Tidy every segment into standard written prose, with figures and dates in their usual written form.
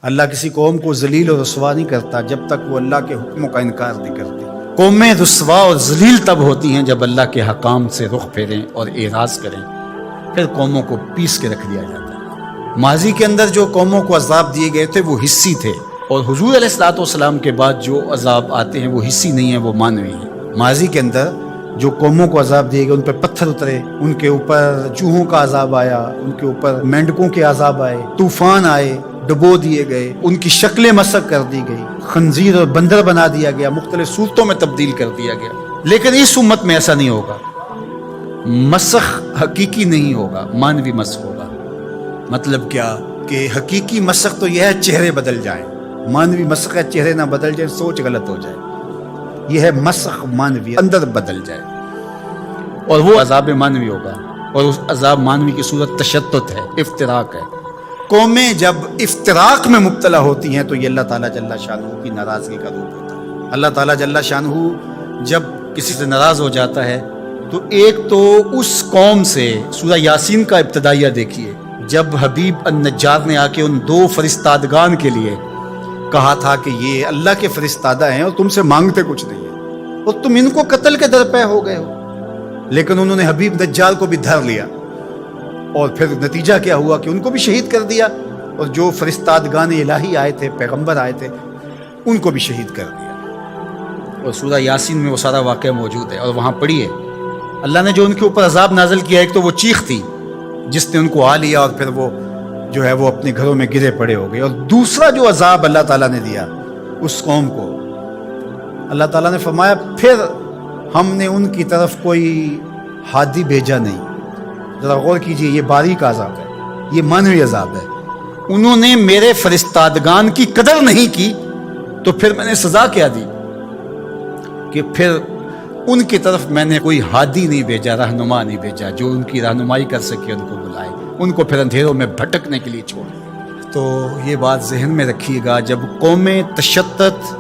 اللہ کسی قوم کو ذلیل و رسوا نہیں کرتا جب تک وہ اللہ کے حکموں کا انکار نہیں کرتی۔ قومیں رسوا اور ذلیل تب ہوتی ہیں جب اللہ کے حکام سے رخ پھیریں اور اعراض کریں، پھر قوموں کو پیس کے رکھ دیا جاتا ہے۔ ماضی کے اندر جو قوموں کو عذاب دیے گئے تھے وہ حصی تھے، اور حضور علیہ الصلوۃ والسلام کے بعد جو عذاب آتے ہیں وہ حصی نہیں ہیں، وہ معنوی ہیں۔ ماضی کے اندر جو قوموں کو عذاب دیے گئے، ان پہ پتھر اترے، ان کے اوپر چوہوں کا عذاب آیا، ان کے اوپر مینڈکوں کے عذاب آئے، طوفان آئے، ڈبو دیے گئے، ان کی شکلیں مسخ کر دی گئی، خنزیر اور بندر بنا دیا گیا، مختلف صورتوں میں تبدیل کر دیا گیا۔ لیکن اس امت میں ایسا نہیں ہوگا، مسخ حقیقی نہیں ہوگا، مانوی مسخ ہوگا۔ مطلب کیا کہ حقیقی مسخ تو یہ ہے چہرے بدل جائیں، مانوی مسخ ہے چہرے نہ بدل جائیں، سوچ غلط ہو جائے۔ یہ ہے مسخ مانوی، اندر بدل جائے، اور وہ عذاب مانوی ہوگا، اور اس عذاب مانوی کی صورت تشدد ہے، افتراق ہے۔ قومیں جب افتراق میں مبتلا ہوتی ہیں تو یہ اللہ تعالیٰ جل شانہ کی ناراضگی کا روپ ہوتا ہے۔ اللہ تعالیٰ جل شانہ جب کسی سے ناراض ہو جاتا ہے تو ایک تو اس قوم سے، سورہ یاسین کا ابتدائیہ دیکھیے، جب حبیب النجار نے آ کے ان دو فرستادگان کے لیے کہا تھا کہ یہ اللہ کے فرستادہ ہیں اور تم سے مانگتے کچھ نہیں ہے، اور تم ان کو قتل کے درپے ہو گئے ہو، لیکن انہوں نے حبیب نجار کو بھی دھر لیا، اور پھر نتیجہ کیا ہوا کہ ان کو بھی شہید کر دیا، اور جو فرستادگان الہی آئے تھے، پیغمبر آئے تھے، ان کو بھی شہید کر دیا۔ اور سورہ یاسین میں وہ سارا واقعہ موجود ہے، اور وہاں پڑھیے اللہ نے جو ان کے اوپر عذاب نازل کیا۔ ایک تو وہ چیخ تھی جس نے ان کو آ لیا، اور پھر وہ جو ہے وہ اپنے گھروں میں گرے پڑے ہو گئے، اور دوسرا جو عذاب اللہ تعالیٰ نے دیا اس قوم کو، اللہ تعالیٰ نے فرمایا پھر ہم نے ان کی طرف کوئی ہادی بھیجا نہیں۔ ذرا غور کیجئے، یہ باریک عذاب ہے، یہ مانوی عذاب ہے۔ انہوں نے میرے فرستادگان کی قدر نہیں کی تو پھر میں نے سزا کیا دی کہ پھر ان کی طرف میں نے کوئی ہادی نہیں بھیجا، رہنما نہیں بھیجا جو ان کی رہنمائی کر سکے، ان کو بلائے، ان کو پھر اندھیروں میں بھٹکنے کے لیے چھوڑ دیا۔ تو یہ بات ذہن میں رکھیے گا، جب قومیں تشدد،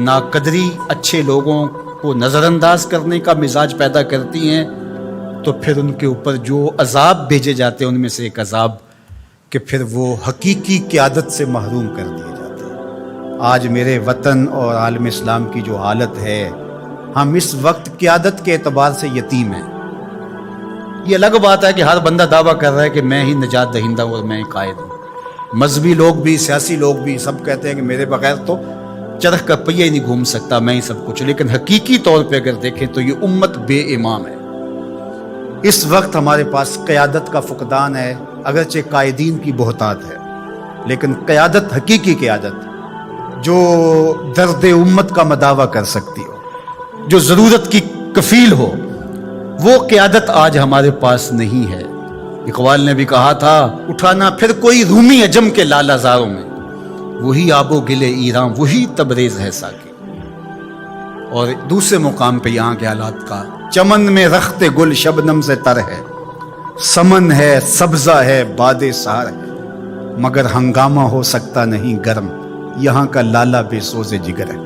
ناقدری، اچھے لوگوں کو نظر انداز کرنے کا مزاج پیدا کرتی ہیں تو پھر ان کے اوپر جو عذاب بھیجے جاتے ہیں ان میں سے ایک عذاب کہ پھر وہ حقیقی قیادت سے محروم کر دیے جاتے ہیں۔ آج میرے وطن اور عالم اسلام کی جو حالت ہے، ہم اس وقت قیادت کے اعتبار سے یتیم ہیں۔ یہ الگ بات ہے کہ ہر بندہ دعویٰ کر رہا ہے کہ میں ہی نجات دہندہ ہوں اور میں قائد ہوں۔ مذہبی لوگ بھی، سیاسی لوگ بھی، سب کہتے ہیں کہ میرے بغیر تو چرخ کا پہیہ ہی نہیں گھوم سکتا، میں ہی سب کچھ۔ لیکن حقیقی طور پہ اگر دیکھیں تو یہ امت بے امام ہے۔ اس وقت ہمارے پاس قیادت کا فقدان ہے، اگرچہ قائدین کی بہتات ہے، لیکن قیادت، حقیقی قیادت جو درد امت کا مداوع کر سکتی ہو، جو ضرورت کی کفیل ہو، وہ قیادت آج ہمارے پاس نہیں ہے۔ اقبال نے بھی کہا تھا، اٹھانا پھر کوئی رومی عجم کے لالہ زاروں میں، وہی آب و گل ایران، وہی تبریز ہے ساکی۔ اور دوسرے مقام پہ یہاں کے حالات کا، چمن میں رخت گل شبنم سے تر ہے، سمن ہے، سبزہ ہے، باد سحر ہے، مگر ہنگامہ ہو سکتا نہیں گرم، یہاں کا لالہ بے سوز جگر ہے۔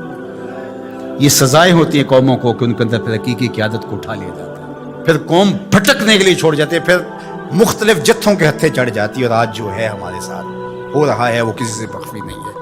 یہ سزائیں ہوتی ہیں قوموں کو کہ ان کے اندر پھر حقیقی قیادت کو اٹھا لیا جاتا ہے، پھر قوم بھٹکنے کے لیے چھوڑ جاتے ہیں، پھر مختلف جتھوں کے ہتھے چڑھ جاتی ہے، اور آج جو ہے ہمارے ساتھ ہو رہا ہے وہ کسی سے مخفی نہیں ہے۔